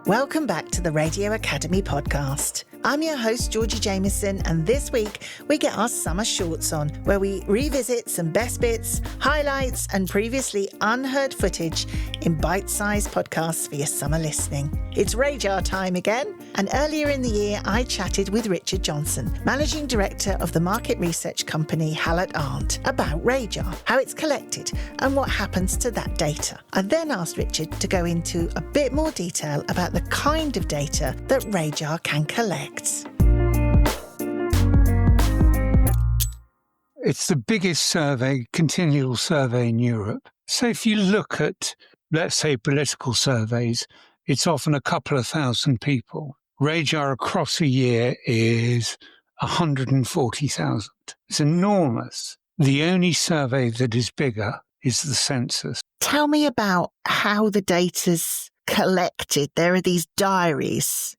Welcome back to the Radio Academy podcast. I'm your host, Georgie Jamieson, and this week we get our summer shorts on, where we revisit some best bits, highlights, and previously unheard footage in bite-sized podcasts for your summer listening. It's Rajar time again, and earlier in the year I chatted with Richard Johnson, Managing Director of the market research company Hallett Arendt, about Rajar, how it's collected, and what happens to that data. I then asked Richard to go into a bit more detail about the kind of data that Rajar can collect. It's the biggest continual survey in Europe. So if you look at, let's say, political surveys, it's often a couple of thousand people. Rajar across a year is 140,000. It's enormous. The only survey that is bigger is the census. Tell me about how the data's collected. There are these diaries.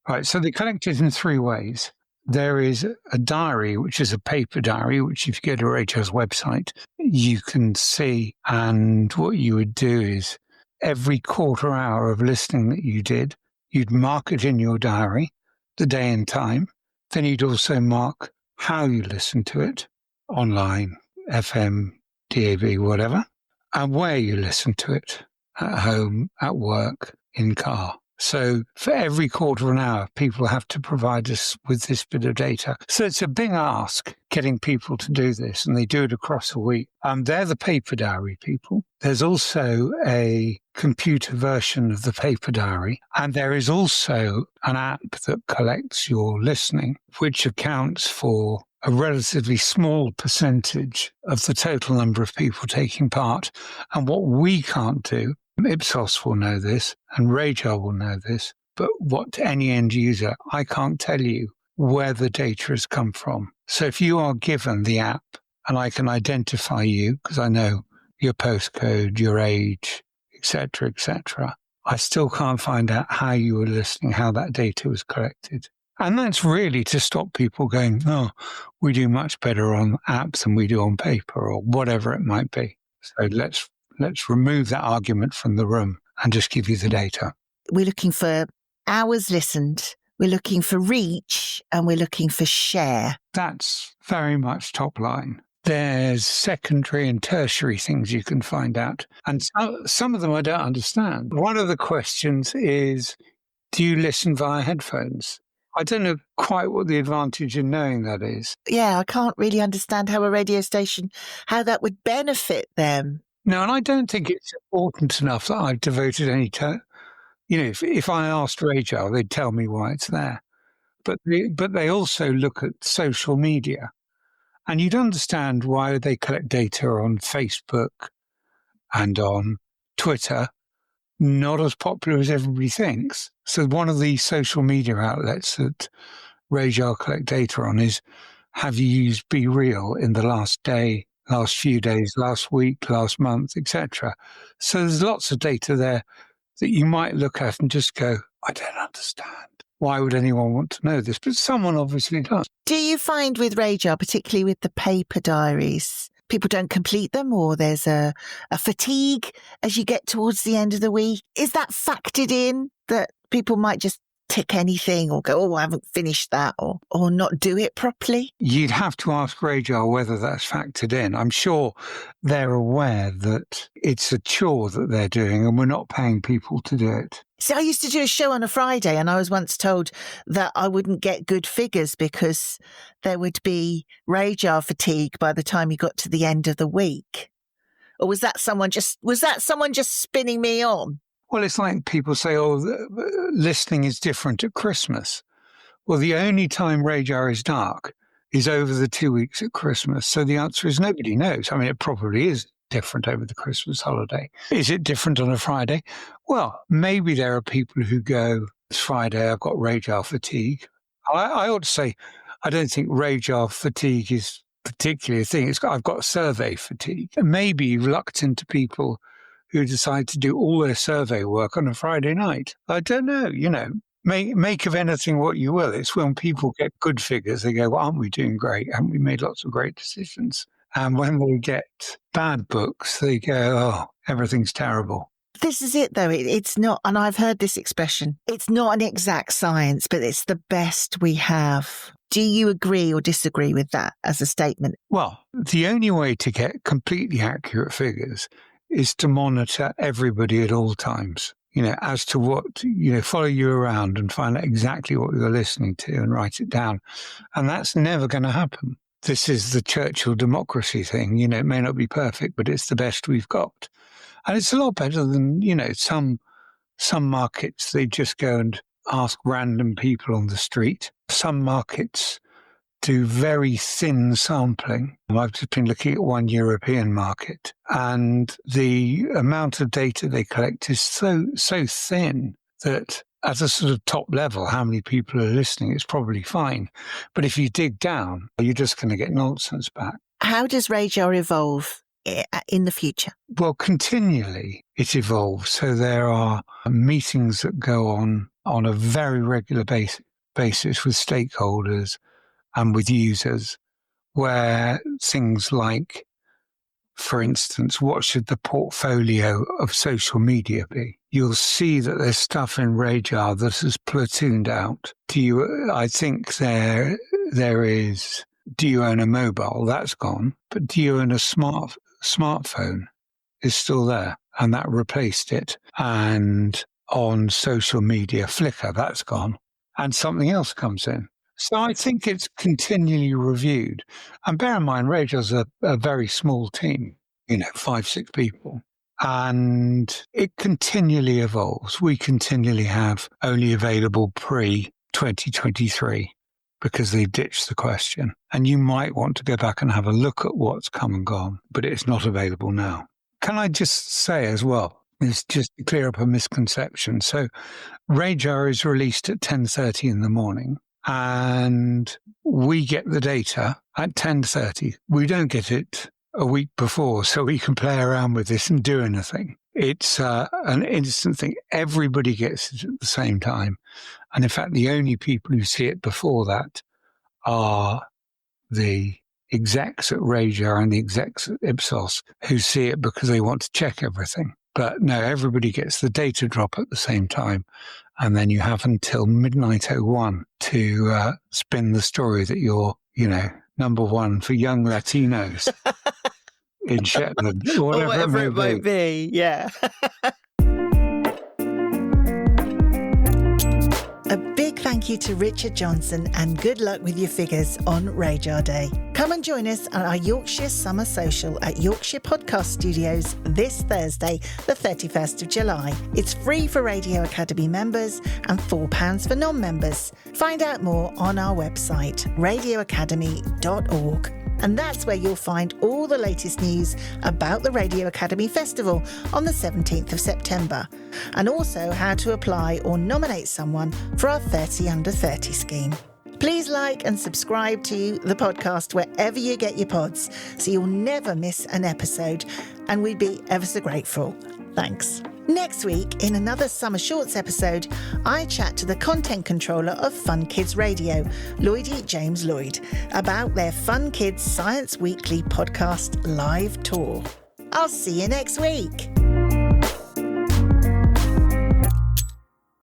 Right, so they collect it in three ways. There is a diary, which is a paper diary, which if you go to Rajar's website, you can see. And what you would do is every quarter hour of listening that you did, you'd mark it in your diary, the day and time. Then you'd also mark how you listened to it, online, FM, DAB, whatever, and where you listened to it, at home, at work, in car. So for every quarter of an hour, people have to provide us with this bit of data. So it's a big ask getting people to do this, and they do it across a week. They're the paper diary people. There's also a computer version of the paper diary, and there is also an app that collects your listening, which accounts for a relatively small percentage of the total number of people taking part. And what we can't do, Ipsos will know this, and Rajar will know this, but what any end user, I can't tell you where the data has come from. So if you are given the app and I can identify you, because I know your postcode, your age, etc., I still can't find out how you were listening, how that data was collected. And that's really to stop people going, oh, we do much better on apps than we do on paper, or whatever it might be. So let's remove that argument from the room and just give you the data. We're looking for hours listened, we're looking for reach, and we're looking for share. That's very much top line. There's secondary and tertiary things you can find out. And some of them I don't understand. One of the questions is, do you listen via headphones? I don't know quite what the advantage in knowing that is. Yeah, I can't really understand how a radio station, how that would benefit them. No, and I don't think it's important enough that I've devoted any time. If I asked Rajar, they'd tell me why it's there. But they also look at social media. And you'd understand why they collect data on Facebook and on Twitter, not as popular as everybody thinks. So one of the social media outlets that Rajar collect data on is, have you used Be Real in the last day, last few days, last week, last month, etc. So there's lots of data there that you might look at and just go, I don't understand. Why would anyone want to know this? But someone obviously does. Do you find with Rajar, particularly with the paper diaries, people don't complete them, or there's a fatigue as you get towards the end of the week? Is that factored in, that people might just tick anything or go, oh, I haven't finished that, or not do it properly? You'd have to ask Rajar whether that's factored in. I'm sure they're aware that it's a chore that they're doing and we're not paying people to do it. See, I used to do a show on a Friday, and I was once told that I wouldn't get good figures because there would be Rajar fatigue by the time you got to the end of the week. Or was that someone just spinning me on? Well, it's like people say, oh, listening is different at Christmas. Well, the only time Rajar is dark is over the 2 weeks at Christmas. So the answer is nobody knows. I mean, it probably is different over the Christmas holiday. Is it different on a Friday? Well, maybe there are people who go, it's Friday, I've got Rajar fatigue. I ought to say, I don't think Rajar fatigue is particularly a thing. I've got survey fatigue. Maybe reluctant to people who decide to do all their survey work on a Friday night. I don't know, make of anything what you will. It's when people get good figures, they go, well, aren't we doing great? Haven't we made lots of great decisions? And when they get bad books, they go, oh, everything's terrible. This is it, though. It's not, and I've heard this expression, it's not an exact science, but it's the best we have. Do you agree or disagree with that as a statement? Well, the only way to get completely accurate figures is to monitor everybody at all times, as to what, follow you around and find out exactly what you're listening to and write it down. And that's never going to happen. This is the Churchill democracy thing. It may not be perfect, but it's the best we've got. And it's a lot better than, some markets, they just go and ask random people on the street. Some markets do very thin sampling. I've just been looking at one European market, and the amount of data they collect is so thin that at a sort of top level, how many people are listening, it's probably fine. But if you dig down, you're just going to get nonsense back. How does Rajar evolve in the future? Well, continually it evolves. So there are meetings that go on a very regular basis with stakeholders and with users, where things like, for instance, what should the portfolio of social media be? You'll see that there's stuff in Rajar that is platooned out. I think there is, do you own a mobile? That's gone. But do you own a smartphone? Is still there, and that replaced it. And on social media, Flickr, that's gone. And something else comes in. So I think it's continually reviewed. And bear in mind, Rajar's a very small team, 5-6 people. And it continually evolves. We continually have only available pre-2023 because they've ditched the question. And you might want to go back and have a look at what's come and gone, but it's not available now. Can I just say as well, it's just to clear up a misconception. So Rajar is released at 10:30 in the morning, and we get the data at 10:30. We don't get it a week before, so we can play around with this and do anything. It's an instant thing. Everybody gets it at the same time. And in fact, the only people who see it before that are the execs at Rajar and the execs at Ipsos, who see it because they want to check everything. But no, everybody gets the data drop at the same time. And then you have until midnight 01 to spin the story that you're, number one for young Latinos in Shetland, or whatever it might be. Yeah. A big thank you to Richard Johnson, and good luck with your figures on Rajar Day. Come and join us at our Yorkshire Summer Social at Yorkshire Podcast Studios this Thursday, the 31st of July. It's free for Radio Academy members and £4 for non-members. Find out more on our website, radioacademy.org. And that's where you'll find all the latest news about the Radio Academy Festival on the 17th of September, and also how to apply or nominate someone for our 30 Under 30 scheme. Please like and subscribe to the podcast wherever you get your pods, so you'll never miss an episode, and we'd be ever so grateful. Thanks. Next week, in another Summer Shorts episode, I chat to the content controller of Fun Kids Radio, Lloydie James Lloyd, about their Fun Kids Science Weekly podcast live tour. I'll see you next week.